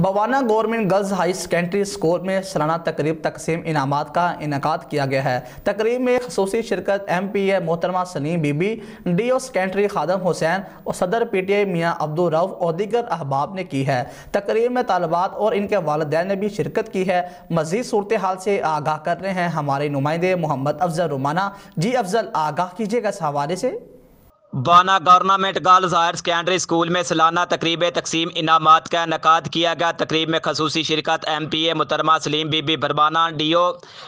Bawana government girls high secondary school में सालाना तकरीब तकसीम इनामात का इनेकाद किया गया है। तकरीब में खसूसी शिरकत MPA मोहतरमा सलीम बीबी, DO सेकेंडरी खादम हुसैन और सदर PTI मियाँ अब्दुल रऊफ और दीगर अहबाब ने की है। तकरीब में तालिबात और इनके वालिदैन ने भी शिरकत की है। मजीद सूरत हाल से आगाह कर रहे हैं हमारे नुमाइंदे मोहम्मद अफजल रुमाना। जी अफजल, आगाह कीजिएगा इस हवाले से। Bawana government girls higher secondary school में सालाना तकरीब तकसीम इनामात का इनेकाद किया गया। तकरीब में खसूसी शिरकत MPA मोहतरमा सलीम बीबी बरबाना, DO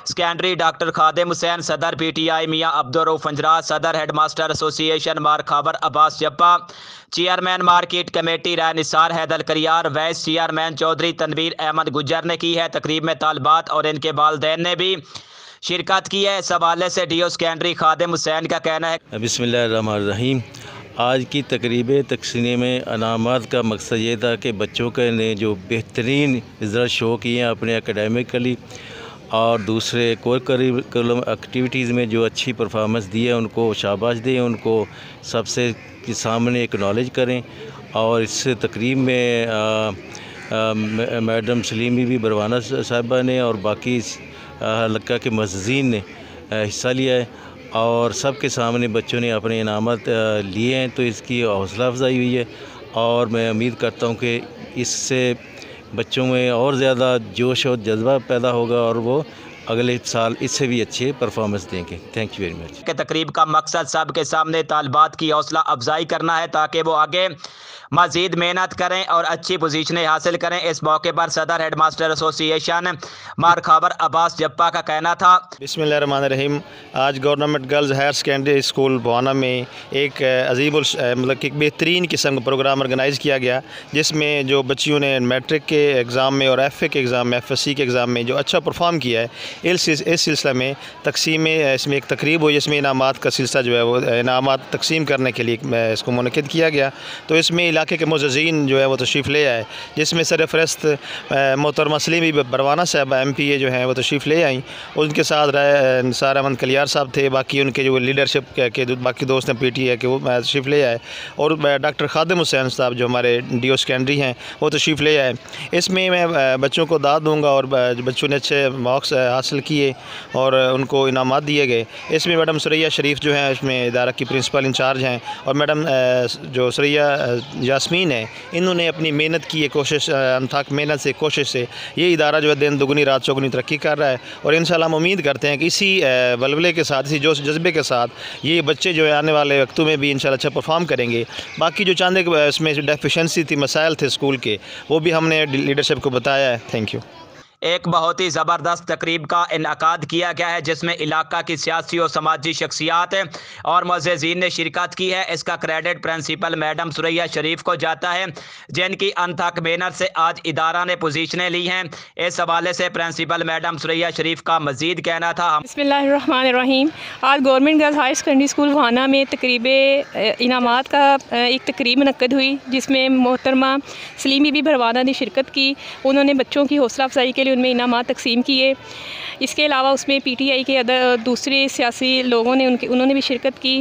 secondary doctor Khadim Hussain, सदर PTI मियाँ अब्दुल रऊफ फंजरात, सदर हेड मास्टर एसोसिएशन मारखावर अब्बास जप्पा, chairman market committee Rai Nisar Haider करियार, वाइस चेयरमैन चौधरी तनवीर अहमद गुज्जर ने की है। तकरीब में तालिबात और इनके वालिदैन ने भी शिरकत की है। इस हवाले से DO सेकेंडरी खादिम हुसैन का कहना है, बिस्मिल्लाहिर्रहमानिर्रहीम। आज की तकरीब तकसीम इनामात का मकसद ये था कि बच्चों के ने जो बेहतरीन रिज़ल्ट शो किए हैं अपने एकेडमिकली और दूसरे करिकुलम एक्टिविटीज़ में जो अच्छी परफॉर्मेंस दी है उनको शाबाश दें, उनको सबसे के सामने एक्नॉलेज करें। और इस तकरीब में मैडम सलीम भी बरवाना साहिबा ने और बाकी हल्का के मुअज़्ज़िज़ीन ने हिस्सा लिया है और सबके सामने बच्चों ने अपने इनामत लिए हैं, तो इसकी हौसला अफजाई हुई है। और मैं उम्मीद करता हूँ कि इससे बच्चों में और ज़्यादा जोश और जज्बा पैदा होगा और वो अगले साल इससे भी अच्छे परफॉर्मेंस देंगे। Thank you very much. के तकरीब का मकसद सबके सामने तालिबात की हौसला अफजाई करना है ताकि वो आगे मज़ीद मेहनत करें और अच्छी पोजीशनें हासिल करें। इस मौके पर सदर हेड मास्टर एसोसिएशन मारखावर अब्बास जप्पा का कहना था, बिस्मिल्लाहिर्रहमानिर्रहीम। आज government girls higher secondary school Bawana में एक अजीबुल मतलब कि बेहतरीन किस्म का प्रोग्राम ऑर्गेनाइज़ किया गया, जिसमें जो बच्चियों ने मैट्रिक के एग्ज़ाम में और FA के एग्ज़ाम में, FSC के एग्ज़ाम में जो अच्छा परफॉर्म किया है, इस सिलसिले में तकसीम इसमें एक तकरीब हुई जिसमें इनामात का सिलसिला जो है वो इनामात तकसीम करने के लिए इसको मुनक़िद किया गया। तो इसमें इलाके के मुअज़्ज़िज़ीन जो है वो तशरीफ़ ले आए, जिसमें सरफ़रस्त मोहतरमा सलीम बीबी बरवाना साहब MPA जो हैं वो तशरीफ़ ले आई। उनके साथ निसार अहमद कलियार साहब थे, बाकी उनके जो लीडरशिप के बाकी दोस्त हैं PTA के वो तशरीफ़ ले आए और डॉक्टर खादिम हुसैन साहब जो हमारे DO सेकेंडरी हैं वो तशरीफ़ ले आए। इसमें मैं बच्चों को दाद दूँगा और बच्चों ने अच्छे मार्क्स हासिल किए और उनको इनामात दिए गए। इसमें मैडम सुरैया शरीफ जो हैं इसमें इदारा की प्रिंसिपल इंचार्ज हैं और मैडम जो सुरैया यास्मीन है, इन्होंने अपनी मेहनत की कोशिश, अनथक मेहनत से, कोशिश से ये इदारा जो है दिन दुगनी रात चौगुनी तरक्की कर रहा है। और इंशाल्लाह हम उम्मीद करते हैं कि इसी वलवले के साथ, इसी जोश जज्बे के साथ ये बच्चे जो है आने वाले वक्तों में भी इंशाल्लाह अच्छा परफॉर्म करेंगे। बाकी जो चांदे इसमें डेफिशिएंसी थी, मसाइल थे स्कूल के, वो भी हमने लीडरशिप को बताया है। Thank you. एक बहुत ही ज़बरदस्त तकरीब का इनेकाद किया गया है जिसमें इलाका की सियासी और समाजी शख्सियात और मुअज़्ज़िज़ीन ने शिरकत की है। इसका क्रेडिट प्रिंसिपल मैडम सुरैया शरीफ को जाता है, जिनकी अनथक मेहनत से आज इदारा ने पोजीशनें ली हैं। इस हवाले से प्रिंसिपल मैडम सुरैया शरीफ का मज़ीद कहना था, बिस्मिल्लाहिर्रहमानिर्रहीम। आज government girls higher secondary school Bawana में तकरीब इनामात का एक तकरीब मुनक्कद हुई, जिसमें मोहतरमा सलीम बीबी बरवाना ने शिरकत की। उन्होंने बच्चों की हौसला अफजाई के लिए उनमें इनामात तकसीम किए। इसके अलावा उसमें PTI के दूसरे सियासी लोगों ने उन्होंने भी शिरकत की।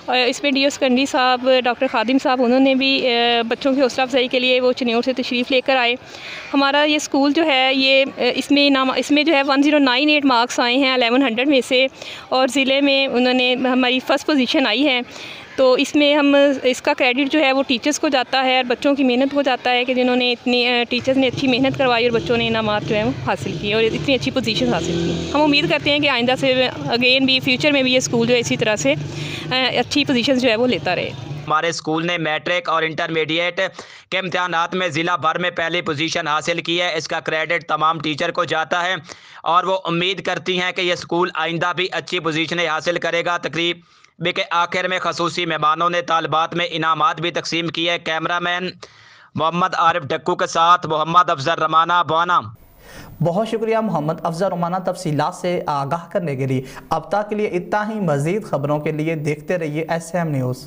इसमें DO सेकेंडरी साहब डॉक्टर खादिम साहब उन्होंने भी बच्चों की हौसला अफजाई के लिए वो चनियोर से तशरीफ़ लेकर आए। हमारा ये स्कूल जो है ये इसमें जो है 1098 मार्क्स आए हैं 1100 में से और ज़िले में उन्होंने हमारी फ़र्स्ट पोजीशन आई है। तो इसमें हम इसका क्रेडिट जो है वो टीचर्स को जाता है और बच्चों की मेहनत को जाता है कि जिन्होंने इतनी टीचर्स ने अच्छी मेहनत करवाई और बच्चों ने इनामात जो है वो हासिल किए और इतनी अच्छी पोजीशन हासिल की। हम उम्मीद करते हैं कि आइंदा से अगेन भी फ्यूचर में भी ये स्कूल जो है इसी तरह से अच्छी पोजीशन जो है वो लेता रहे। हमारे स्कूल ने मैट्रिक और इंटरमीडिएट के इम्तिहानात में ज़िला भर में पहली पोजीशन हासिल की है। इसका क्रेडिट तमाम टीचर को जाता है और वो उम्मीद करती हैं कि यह स्कूल आइंदा भी अच्छी पोजीशनें हासिल करेगा। तकरीब के आखिर में खसूसी मेहमानों ने तालिबात में इनामात भी तकसीम किए। कैमरामैन मोहम्मद आरिफ डक्कू के साथ मोहम्मद अफजल रमाना, बवाना। बहुत शुक्रिया मोहम्मद अफजल रुमाना तफसीलात से आगाह करने के लिए। अब तक के लिए इतना ही। मज़ीद खबरों के लिए देखते रहिए SM न्यूज़।